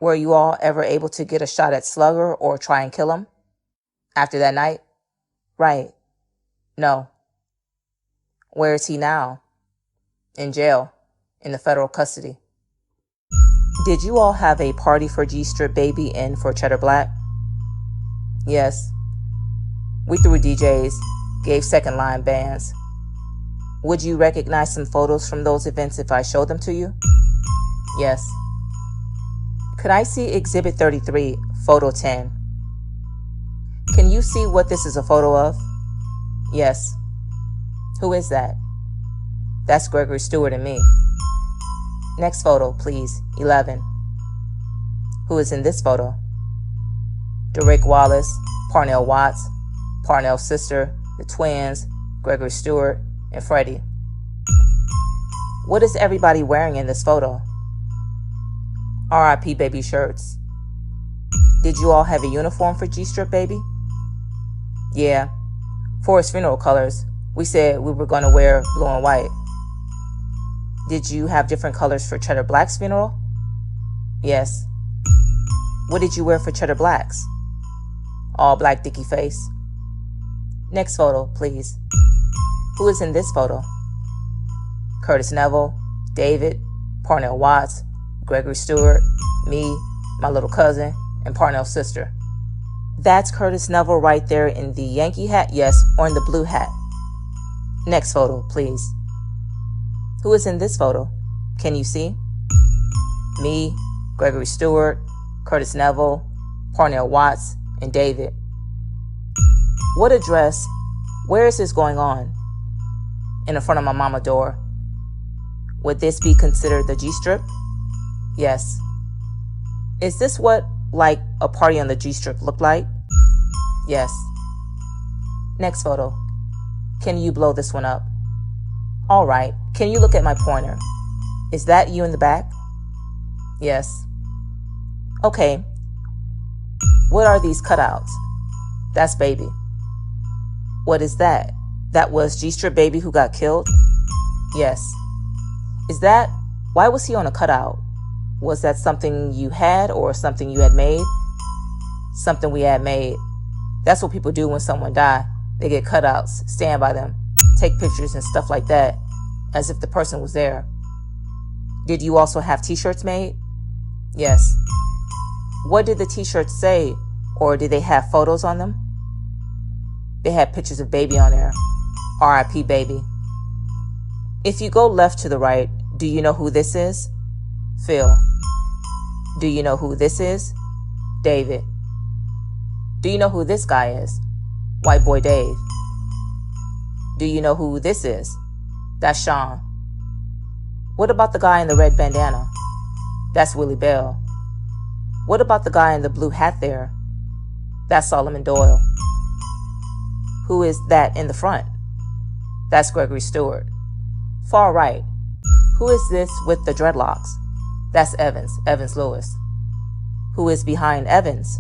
Were you all ever able to get a shot at Slugger or try and kill him after that night? Right. No. Where is he now? In jail, in the federal custody. Did you all have a party for G-Strip Baby and for Cheddar Black? Yes. We threw DJs, gave second line bands. Would you recognize some photos from those events if I showed them to you? Yes. Could I see Exhibit 33, Photo 10? Can you see what this is a photo of? Yes. Who is that? That's Gregory Stewart and me. Next photo, please, 11. Who is in this photo? Derek Wallace, Parnell Watts, Parnell's sister, the twins, Gregory Stewart, and Freddie. What is everybody wearing in this photo? R.I.P. Baby shirts. Did you all have a uniform for G-Strip Baby? Yeah. For his funeral colors, we said we were going to wear blue and white. Did you have different colors for Cheddar Black's funeral? Yes. What did you wear for Cheddar Black's? All black dicky face. Next photo, please. Who is in this photo? Curtis Neville, David, Parnell Watts, Gregory Stewart, me, my little cousin, and Parnell's sister. That's Curtis Neville right there in the Yankee hat, yes, or in the blue hat. Next photo, please. Who is in this photo? Can you see? Me, Gregory Stewart, Curtis Neville, Parnell Watts, and David. What address? Where is this going on? In the front of my mama door. Would this be considered the G-Strip? Yes. Is this what, like, a party on the G-Strip looked like? Yes. Next photo. Can you blow this one up? All right. Can you look at my pointer? Is that you in the back? Yes. Okay. What are these cutouts? That's Baby. What is that? That was G-Strip Baby who got killed? Yes. Why was he on a cutout? Was that something you had or something you had made? Something we had made. That's what people do when someone dies. They get cutouts, stand by them, take pictures and stuff like that, as if the person was there. Did you also have t-shirts made? Yes. What did the t-shirts say, or did they have photos on them? They had pictures of Baby on there. R.I.P. Baby. If you go left to the right, do you know who this is? Phil. Do you know who this is? David. Do you know who this guy is? White Boy Dave. Do you know who this is? That's Sean. What about the guy in the red bandana? That's Willie Bell. What about the guy in the blue hat there? That's Solomon Doyle. Who is that in the front? That's Gregory Stewart. Far right. Who is this with the dreadlocks? That's Evans Lewis. Who is behind Evans?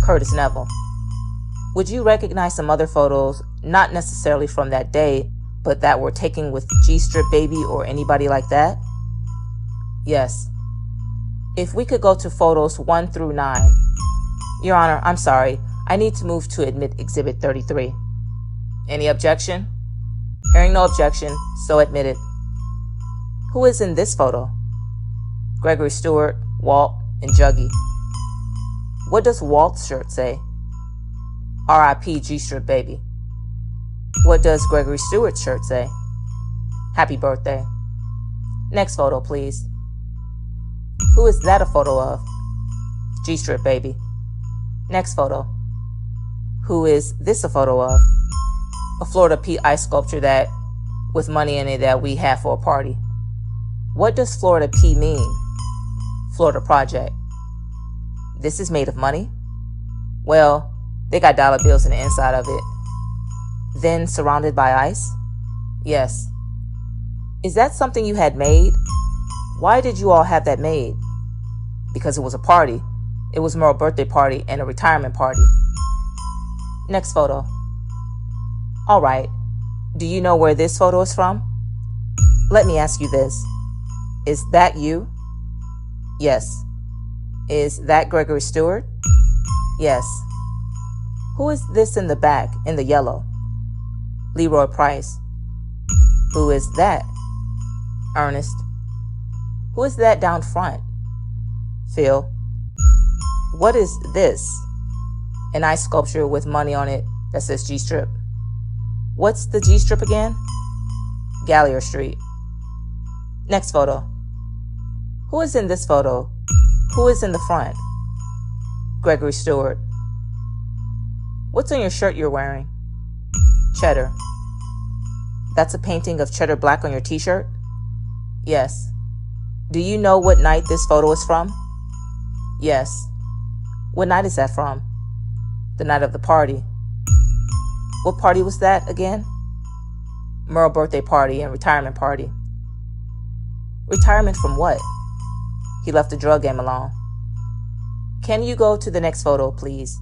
Curtis Neville. Would you recognize some other photos, not necessarily from that day, but that were taken with G-Strip Baby or anybody like that? Yes. If we could go to photos 1 through 9. Your Honor, I'm sorry. I need to move to admit Exhibit 33. Any objection? Hearing no objection, so admitted. Who is in this photo? Gregory Stewart, Walt, and Juggy. What does Walt's shirt say? R.I.P. G-Strip Baby. What does Gregory Stewart's shirt say? Happy birthday. Next photo, please. Who is that a photo of? G-Strip Baby. Next photo. Who is this a photo of? A Florida P ice sculpture that, with money in it that we had for a party. What does Florida P mean? Florida Project. This is made of money? Well, they got dollar bills in the inside of it. Then surrounded by ice? Yes. Is that something you had made? Why did you all have that made? Because it was a party. It was Merle's birthday party and a retirement party. Next photo. All right. Do you know where this photo is from? Let me ask you this. Is that you? Yes. Is that Gregory Stewart? Yes. Who is this in the back, in the yellow? Leroy Price. Who is that? Ernest. Who is that down front? Phil. What is this? An ice sculpture with money on it that says G-strip. What's the G-strip again? Gallier Street. Next photo. Who is in this photo? Who is in the front? Gregory Stewart. What's on your shirt you're wearing? Cheddar. That's a painting of Cheddar Black on your t-shirt? Yes. Do you know what night this photo is from? Yes. What night is that from? The night of the party. What party was that again? Merle birthday party and retirement party. Retirement from what? He left the drug game alone. Can you go to the next photo, please?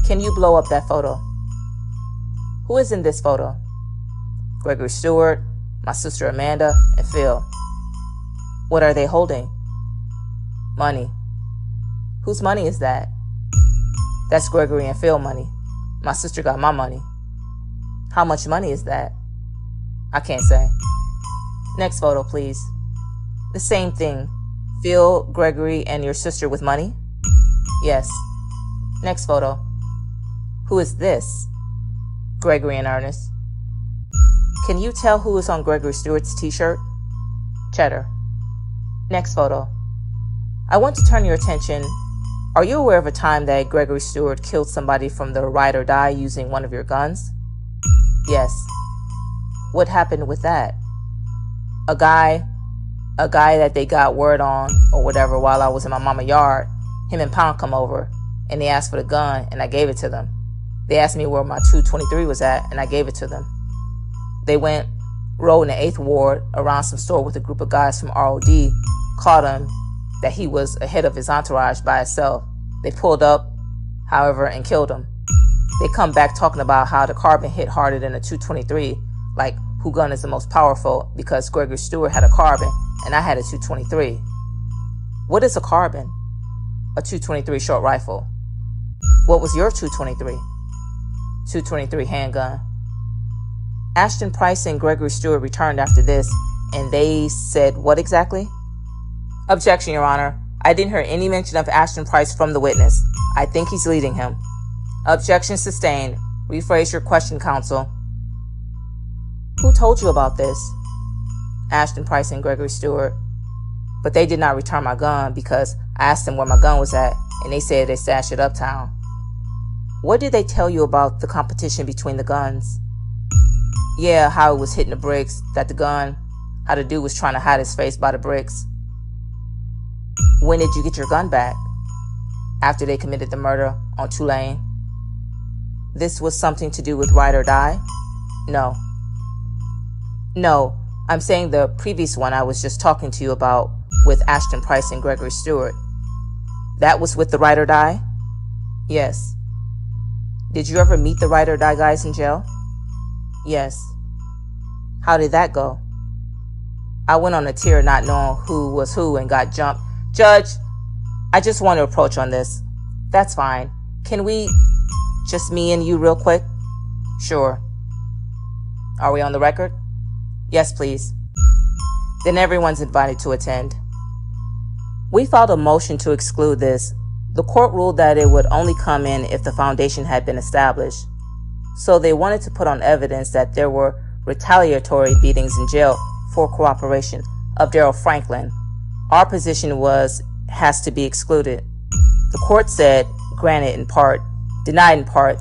Can you blow up that photo? Who is in this photo? Gregory Stewart, my sister Amanda, and Phil. What are they holding? Money. Whose money is that? That's Gregory and Phil money. My sister got my money. How much money is that? I can't say. Next photo, please. The same thing. Phil, Gregory, and your sister with money? Yes. Next photo. Who is this? Gregory and Ernest. Can you tell who is on Gregory Stewart's t-shirt? Cheddar. Next photo. I want to turn your attention. Are you aware of a time that Gregory Stewart killed somebody from the R.O.D using one of your guns? Yes. What happened with that? A guy that they got word on or whatever while I was in my mama's yard, him and Pound come over and they asked for the gun and I gave it to them. They asked me where my 223 was at and I gave it to them. They went, rode in the 8th Ward around some store with a group of guys from R.O.D, caught him that he was ahead of his entourage by himself. They pulled up, however, and killed him. They come back talking about how the carbon hit harder than a 223, like who gun is the most powerful, because Gregory Stewart had a carbon and I had a 223. What is a carbon? A 223 short rifle. What was your 223? 223 handgun. Ashton Price and Gregory Stewart returned after this, and they said what exactly? Objection, Your Honor. I didn't hear any mention of Ashton Price from the witness. I think he's leading him. Objection sustained. Rephrase your question, counsel. Who told you about this? Ashton Price and Gregory Stewart. But they did not return my gun because I asked them where my gun was at, and they said they stashed it uptown. What did they tell you about the competition between the guns? Yeah, how it was hitting the bricks, that the gun, how the dude was trying to hide his face by the bricks. When did you get your gun back? After they committed the murder on Tulane. This was something to do with ride or die? No. No, I'm saying the previous one I was just talking to you about with Ashton Price and Gregory Stewart. That was with the ride or die? Yes. Did you ever meet the ride or die guys in jail? Yes. How did that go? I went on a tear not knowing who was who and got jumped. Judge, I just want to approach on this. That's fine. Can we, just me and you real quick? Sure. Are we on the record? Yes, please. Then everyone's invited to attend. We filed a motion to exclude this. The court ruled that it would only come in if the foundation had been established. So they wanted to put on evidence that there were retaliatory beatings in jail for cooperation of Darry Franklin. Our position was, has to be excluded. The court said, granted in part, denied in part,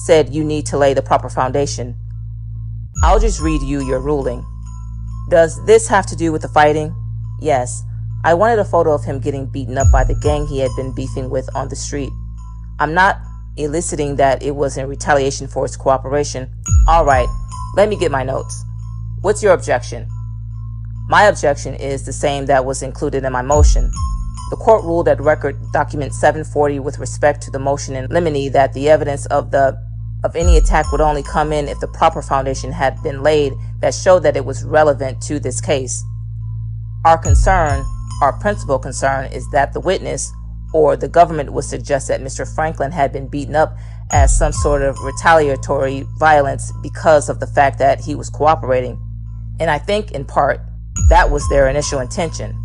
said you need to lay the proper foundation. I'll just read you your ruling. Does this have to do with the fighting? Yes. I wanted a photo of him getting beaten up by the gang he had been beefing with on the street. I'm not eliciting that it was in retaliation for his cooperation. All right, let me get my notes. What's your objection? My objection is the same that was included in my motion. The court ruled at record document 740 with respect to the motion in limine that the evidence of any attack would only come in if the proper foundation had been laid that showed that it was relevant to this case. Our principal concern is that the witness, or the government would suggest that Mr. Franklin had been beaten up as some sort of retaliatory violence because of the fact that he was cooperating. And I think, in part, that was their initial intention.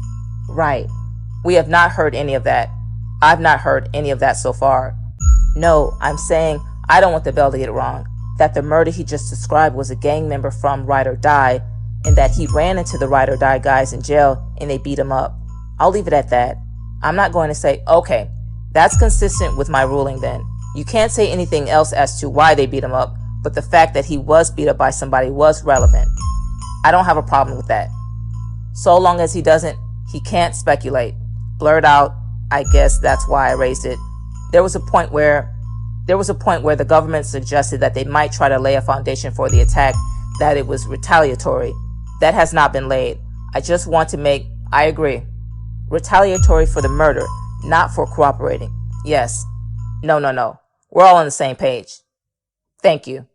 Right. We have not heard any of that. I've not heard any of that so far. No, I'm saying I don't want the Bell to get it wrong, that the murder he just described was a gang member from R.O.D, and that he ran into the R.O.D guys in jail and they beat him up. I'll leave it at that. I'm not going to say, okay, that's consistent with my ruling then. You can't say anything else as to why they beat him up, but the fact that he was beat up by somebody was relevant. I don't have a problem with that. So long as he can't speculate. Blurt out, I guess that's why I raised it. There was a point where the government suggested that they might try to lay a foundation for the attack, that it was retaliatory. That has not been laid. I just want to I agree. Retaliatory for the murder, not for cooperating. Yes. No. We're all on the same page. Thank you.